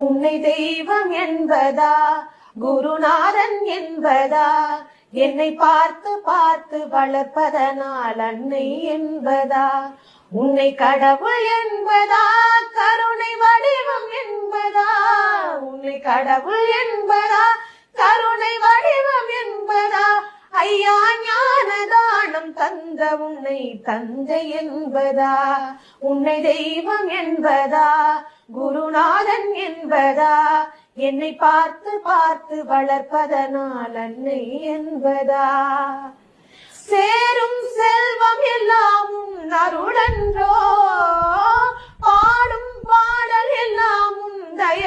உன்னை தெய்வம் என்பதா, குருநாதன் என்பதா, என்னை பார்த்து பார்த்து வளர்ப்பதனால் அன்னை என்பதா, உன்னை கடவுள் என்பதா, கருணை வடிவம் என்பதா, உன்னை கடவுள் என்பதா, கருணை வடிவம் என்பதா, ஐயா ஞான தானம் தந்த உன்னை தந்தை என்பதா, உன்னை தெய்வம் என்பதா, குருநாதன் என்பதா, என்னை பார்த்து பார்த்து வளர்ப்பதனால் அன்னை என்பதா. சேரும் செல்வம் எல்லாம் உன் அருளன்றோ, பாடும் பாடல் எல்லாம் உன் தய